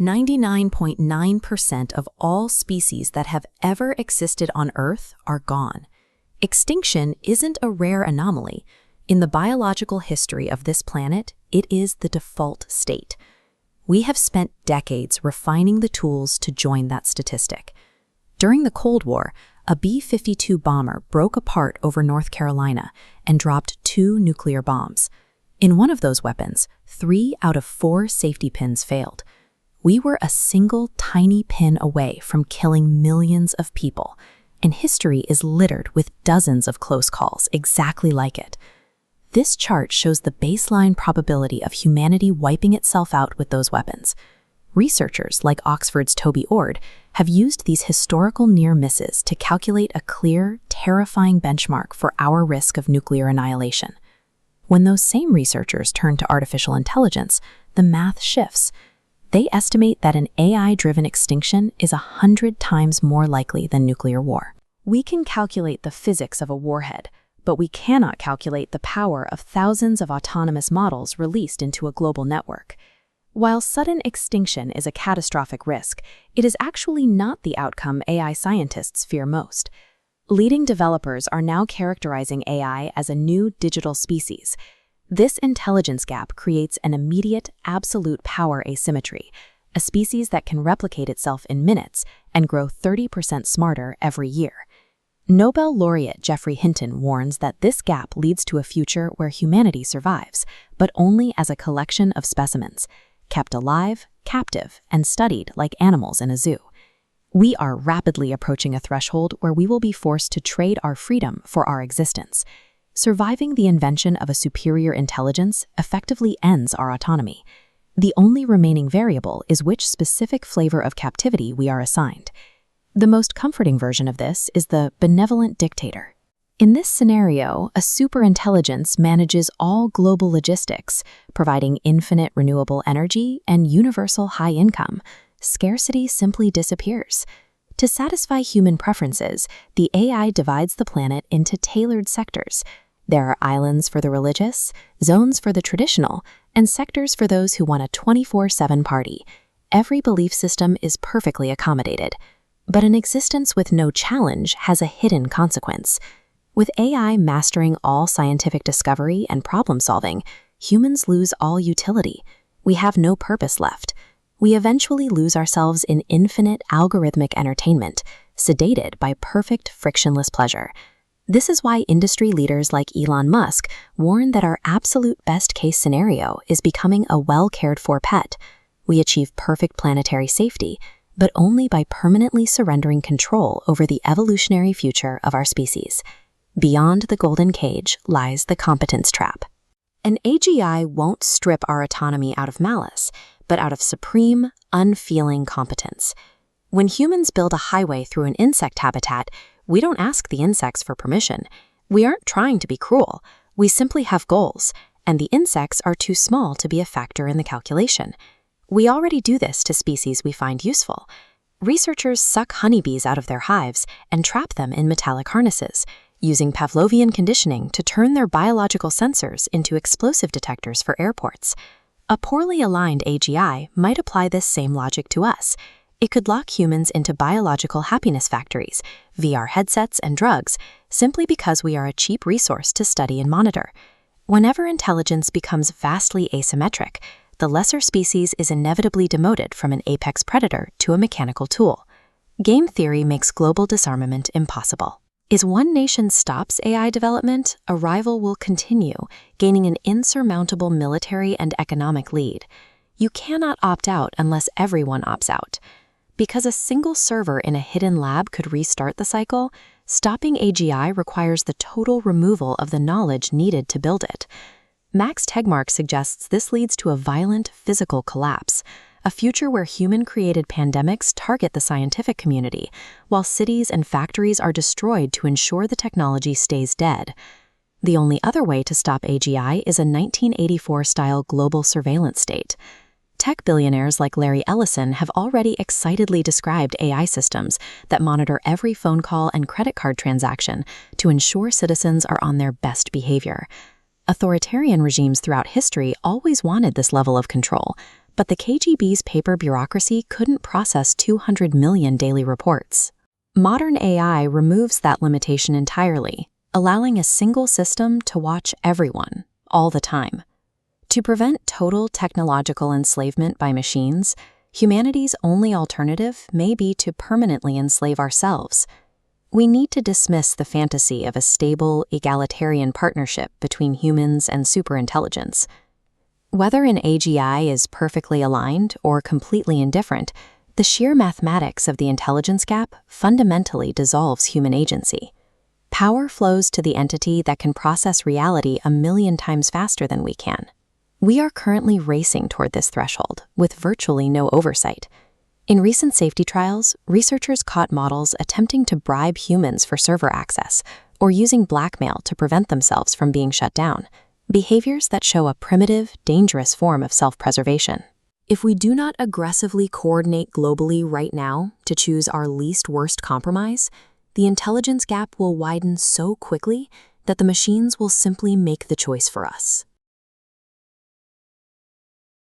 99.9% of all species that have ever existed on Earth are gone. Extinction isn't a rare anomaly. In the biological history of this planet, it is the default state. We have spent decades refining the tools to join that statistic. During the Cold War, a B-52 bomber broke apart over North Carolina and dropped 2 nuclear bombs. In one of those weapons, 3 out of 4 safety pins failed. We were a single tiny pin away from killing millions of people, and history is littered with dozens of close calls exactly like it. This chart shows the baseline probability of humanity wiping itself out with those weapons. Researchers like Oxford's Toby Ord have used these historical near misses to calculate a clear, terrifying benchmark for our risk of nuclear annihilation. When those same researchers turn to artificial intelligence, the math shifts. They estimate that an AI-driven extinction is 100 times more likely than nuclear war. We can calculate the physics of a warhead, but we cannot calculate the power of thousands of autonomous models released into a global network. While sudden extinction is a catastrophic risk, it is actually not the outcome AI scientists fear most. Leading developers are now characterizing AI as a new digital species. This intelligence gap creates an immediate, absolute power asymmetry, a species that can replicate itself in minutes and grow 30% smarter every year. Nobel laureate Geoffrey Hinton warns that this gap leads to a future where humanity survives, but only as a collection of specimens, kept alive, captive, and studied like animals in a zoo. We are rapidly approaching a threshold where we will be forced to trade our freedom for our existence. Surviving the invention of a superior intelligence effectively ends our autonomy. The only remaining variable is which specific flavor of captivity we are assigned. The most comforting version of this is the benevolent dictator. In this scenario, a superintelligence manages all global logistics, providing infinite renewable energy and universal high income. Scarcity simply disappears. To satisfy human preferences, the AI divides the planet into tailored sectors. There are islands for the religious, zones for the traditional, and sectors for those who want a 24/7 party. Every belief system is perfectly accommodated. But an existence with no challenge has a hidden consequence. With AI mastering all scientific discovery and problem solving, humans lose all utility. We have no purpose left. We eventually lose ourselves in infinite algorithmic entertainment, sedated by perfect frictionless pleasure. This is why industry leaders like Elon Musk warn that our absolute best-case scenario is becoming a well-cared-for pet. We achieve perfect planetary safety, but only by permanently surrendering control over the evolutionary future of our species. Beyond the golden cage lies the competence trap. An AGI won't strip our autonomy out of malice, but out of supreme, unfeeling competence. When humans build a highway through an insect habitat, we don't ask the insects for permission. We aren't trying to be cruel. We simply have goals, and the insects are too small to be a factor in the calculation. We already do this to species we find useful. Researchers suck honeybees out of their hives and trap them in metallic harnesses, using Pavlovian conditioning to turn their biological sensors into explosive detectors for airports. A poorly aligned AGI might apply this same logic to us. It could lock humans into biological happiness factories, VR headsets, and drugs, simply because we are a cheap resource to study and monitor. Whenever intelligence becomes vastly asymmetric, the lesser species is inevitably demoted from an apex predator to a mechanical tool. Game theory makes global disarmament impossible. As one nation stops AI development, a rival will continue, gaining an insurmountable military and economic lead. You cannot opt out unless everyone opts out. Because a single server in a hidden lab could restart the cycle, stopping AGI requires the total removal of the knowledge needed to build it. Max Tegmark suggests this leads to a violent physical collapse, a future where human-created pandemics target the scientific community, while cities and factories are destroyed to ensure the technology stays dead. The only other way to stop AGI is a 1984-style global surveillance state. Tech billionaires like Larry Ellison have already excitedly described AI systems that monitor every phone call and credit card transaction to ensure citizens are on their best behavior. Authoritarian regimes throughout history always wanted this level of control, But the KGB's paper bureaucracy couldn't process 200 million daily reports. Modern AI removes that limitation entirely, allowing a single system to watch everyone, all the time. To prevent total technological enslavement by machines, humanity's only alternative may be to permanently enslave ourselves. We need to dismiss the fantasy of a stable, egalitarian partnership between humans and superintelligence. Whether an AGI is perfectly aligned or completely indifferent, the sheer mathematics of the intelligence gap fundamentally dissolves human agency. Power flows to the entity that can process reality 1,000,000 times faster than we can. We are currently racing toward this threshold, with virtually no oversight. In recent safety trials, researchers caught models attempting to bribe humans for server access, or using blackmail to prevent themselves from being shut down, behaviors that show a primitive, dangerous form of self-preservation. If we do not aggressively coordinate globally right now to choose our least worst compromise, the intelligence gap will widen so quickly that the machines will simply make the choice for us.